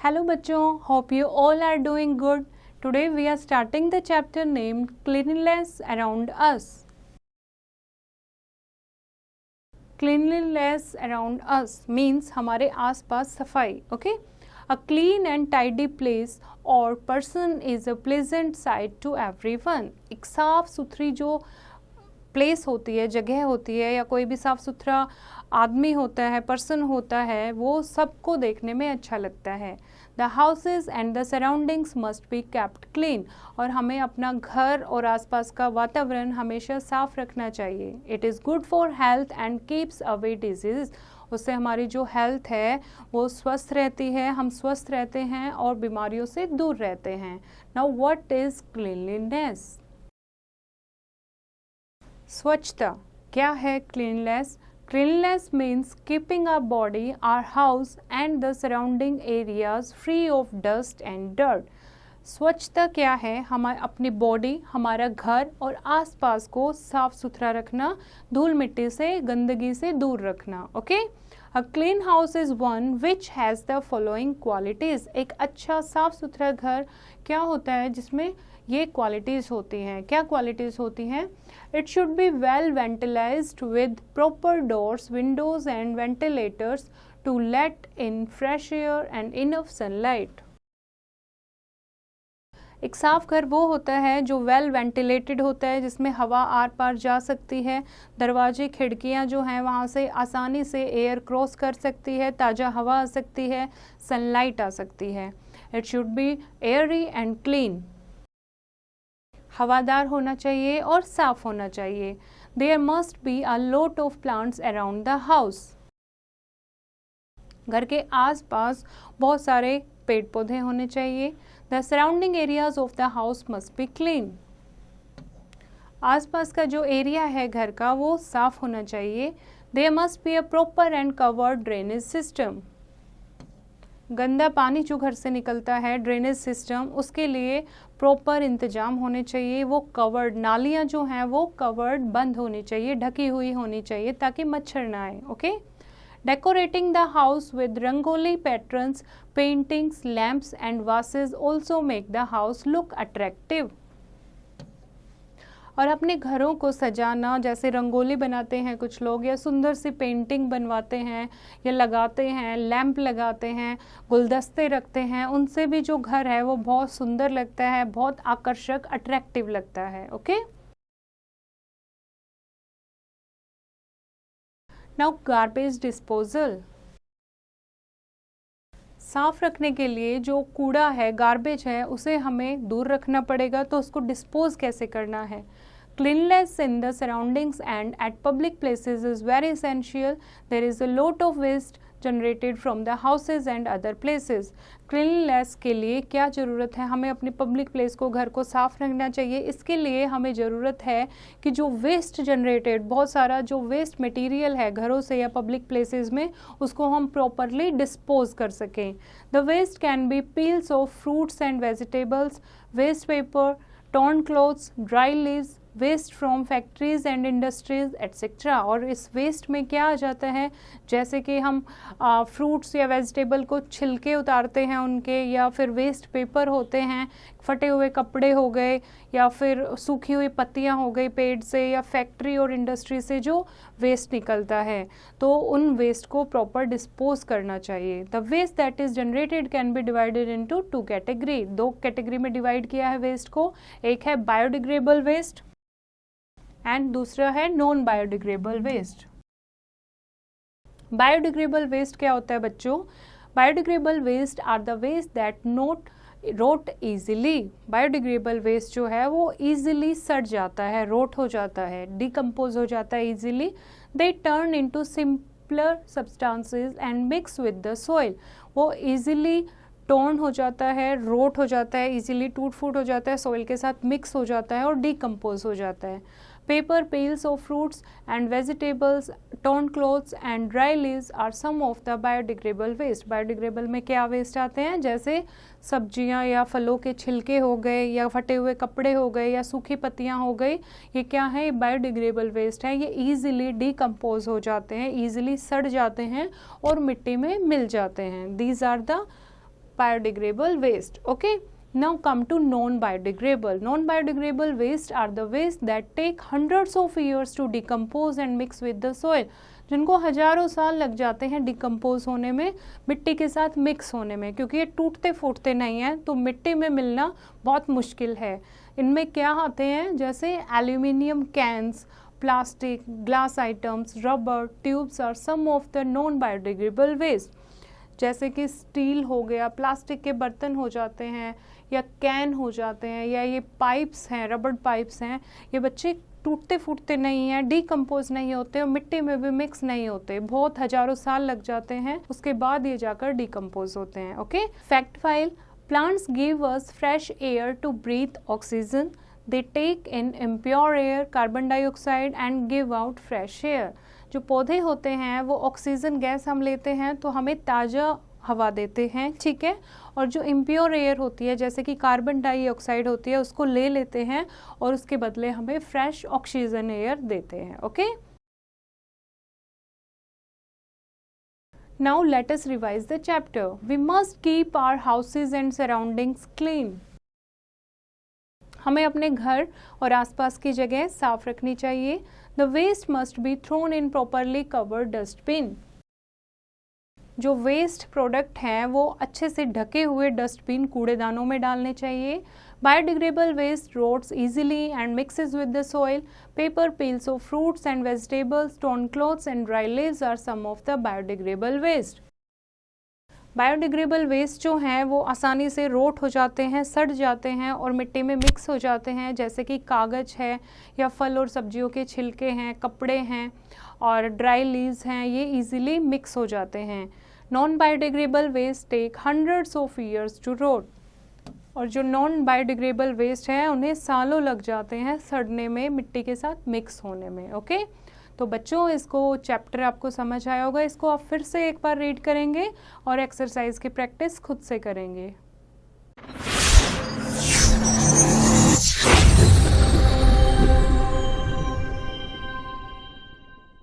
Hello बच्चों, hope you all are doing good. Today we are starting the chapter named Cleanliness Around Us. Cleanliness around us means हमारे आसपास सफाई. Okay? A clean and tidy place or person is a pleasant sight to everyone. एक साफ सुथरी जो place होती है, जगह होती है, या कोई भी साफ़ सुथरा आदमी होता है, पर्सन होता है, वो सबको देखने में अच्छा लगता है. The houses and the surroundings must be kept clean. और हमें अपना घर और आसपास का वातावरण हमेशा साफ रखना चाहिए. It is good for health and keeps away disease. उससे हमारी जो हेल्थ है वो स्वस्थ रहती है, हम स्वस्थ रहते हैं और बीमारियों से दूर रहते हैं. Now what is cleanliness? स्वच्छता. क्या है cleanness? Cleanliness means keeping our body, our house and the surrounding areas free of dust and dirt. स्वच्छता क्या है? हमारे अपनी बॉडी, हमारा घर और आसपास को साफ सुथरा रखना, धूल मिट्टी से, गंदगी से दूर रखना. Okay? A clean house is one which has the following qualities. एक अच्छा साफ सुथरा घर क्या होता है जिसमें ये क्वालिटीज़ होती हैं. क्या क्वालिटीज़ होती हैं? It should be well ventilized with proper doors, windows and ventilators to let in fresh air and enough sunlight. एक साफ घर वो होता है जो वेल वेंटिलेटेड होता है, जिसमें हवा आर पार जा सकती है, दरवाजे खिड़कियां जो हैं वहाँ से आसानी से एयर क्रॉस कर सकती है, ताज़ा हवा आ सकती है, सनलाइट आ सकती है. It should be airy and clean. हवादार होना चाहिए और साफ होना चाहिए. There must be a lot of plants around the house. घर के आसपास बहुत सारे पेड़ पौधे होने चाहिए. The surrounding areas of the house must be clean. आसपास का जो एरिया है घर का वो साफ होना चाहिए. There must be a proper and covered drainage system. गंदा पानी जो घर से निकलता है, ड्रेनेज सिस्टम, उसके लिए प्रॉपर इंतजाम होने चाहिए. वो कवर्ड, नालियाँ जो हैं वो कवर्ड, बंद होनी चाहिए, ढकी हुई होनी चाहिए ताकि मच्छर ना आए. Okay? Decorating the house with rangoli patterns, paintings, lamps and vases also make the house look attractive. और अपने घरों को सजाना, जैसे रंगोली बनाते हैं कुछ लोग, या सुंदर सी पेंटिंग बनवाते हैं या लगाते हैं, लैंप लगाते हैं, गुलदस्ते रखते हैं, उनसे भी जो घर है वो बहुत सुंदर लगता है, बहुत आकर्षक, अट्रैक्टिव लगता है. ओके? Now garbage disposal. साफ रखने के लिए जो कूड़ा है, गार्बेज है, उसे हमें दूर रखना पड़ेगा. तो उसको डिस्पोज कैसे करना है? Cleanliness in the surroundings and at public places is very essential. There is a lot of waste generated from the houses and other places. Cleanliness के लिए क्या ज़रूरत है? हमें अपनी पब्लिक प्लेस को, घर को साफ रखना चाहिए. इसके लिए हमें ज़रूरत है कि जो वेस्ट जनरेटेड, बहुत सारा जो वेस्ट मटेरियल है घरों से या पब्लिक प्लेसेस में, उसको हम प्रॉपरली डिस्पोज कर सकें. The waste can be peels of fruits and vegetables, waste paper, torn clothes, dry leaves, waste from factories and industries etcetera. और इस वेस्ट में क्या आ जाता है? जैसे कि हम फ्रूट्स या वेजिटेबल को छिलके उतारते हैं उनके, या फिर वेस्ट पेपर होते हैं, फटे हुए कपड़े हो गए, या फिर सूखी हुई पत्तियां हो गई पेड़ से, या फैक्ट्री और इंडस्ट्री से जो वेस्ट निकलता है, तो उन वेस्ट को प्रॉपर डिस्पोज करना चाहिए. The waste that is generated can be divided into 2 category. 2 category में डिवाइड किया है वेस्ट को. एक है बायोडिग्रेडेबल वेस्ट एंड दूसरा है non biodegradable waste. Biodegradable waste क्या होता है बच्चों? Biodegradable waste are the waste that not rot easily. Biodegradable waste जो है वो ईजिली सड़ जाता है, रोट हो जाता है, डिकम्पोज हो जाता है easily. They turn into simpler substances and mix with the soil. वो ईजिली टोन हो जाता है, रोट हो जाता है, ईजिली टूट फूट हो जाता है, सॉइल के साथ मिक्स हो जाता है और डिकम्पोज हो जाता है. Paper, peels of fruits and vegetables, torn clothes and dry leaves are some of the biodegradable waste. Biodegradable में क्या वेस्ट आते हैं? जैसे सब्जियां या फलों के छिलके हो गए, या फटे हुए कपड़े हो गए, या सूखी पत्तियां हो गई. ये क्या है? बायोडिग्रेडेबल वेस्ट है. ये ईजिली डिकम्पोज हो जाते हैं, ईजिली सड़ जाते हैं और मिट्टी में मिल जाते हैं. These are the biodegradable waste. Okay, now come to non-biodegradable. Non-biodegradable waste are the waste that take hundreds of years to decompose and mix with the soil. जिनको हजारों साल लग जाते हैं डिकम्पोज होने में, मिट्टी के साथ मिक्स होने में, क्योंकि ये टूटते फूटते नहीं हैं तो मिट्टी में मिलना बहुत मुश्किल है. इनमें क्या आते हैं, जैसे aluminium cans, plastic, glass items, rubber, tubes are some of the non biodegradable waste. जैसे कि स्टील हो गया, प्लास्टिक के बर्तन हो जाते हैं, या कैन हो जाते हैं, या ये पाइप्स हैं, रबर पाइप्स हैं, ये बच्चे टूटते फूटते नहीं हैं, डीकम्पोज नहीं होते और मिट्टी में भी मिक्स नहीं होते, बहुत हजारों साल लग जाते हैं, उसके बाद ये जाकर डीकम्पोज होते हैं. Okay, fact file. Plants give us fresh air to breathe oxygen. They take in impure air, carbon dioxide and give out fresh air. जो पौधे होते हैं वो ऑक्सीजन गैस हम लेते हैं तो हमें ताज़ा हवा देते हैं, ठीक है, और जो इम्प्योर एयर होती है जैसे कि कार्बन डाइऑक्साइड होती है उसको ले लेते हैं और उसके बदले हमें फ्रेश ऑक्सीजन एयर देते हैं. Okay, now let us revise the chapter. We must keep our houses and surroundings clean. हमें अपने घर और आसपास की जगह साफ रखनी चाहिए. The waste must be thrown in properly covered dustbin. जो वेस्ट प्रोडक्ट हैं वो अच्छे से ढके हुए डस्टबिन, कूड़ेदानों में डालने चाहिए. Biodegradable waste rots easily and mixes with the soil. Paper, peels of fruits and vegetables, torn clothes and dry leaves are some of the biodegradable waste. Biodegradable waste जो हैं वो आसानी से रोट हो जाते हैं, सड़ जाते हैं और मिट्टी में मिक्स हो जाते हैं, जैसे कि कागज़ है या फल और सब्जियों के छिलके हैं, कपड़े हैं और ड्राई लीव्स हैं, ये इजीली मिक्स हो जाते हैं. Non biodegradable waste take hundreds of years to rot. और जो नॉन बायोडिग्रेडेबल वेस्ट हैं उन्हें सालों लग जाते हैं सड़ने में, मिट्टी के साथ मिक्स होने में. ओके, तो बच्चों इसको चैप्टर आपको समझ आया होगा. इसको आप फिर से एक बार रीड करेंगे और एक्सरसाइज की प्रैक्टिस खुद से करेंगे.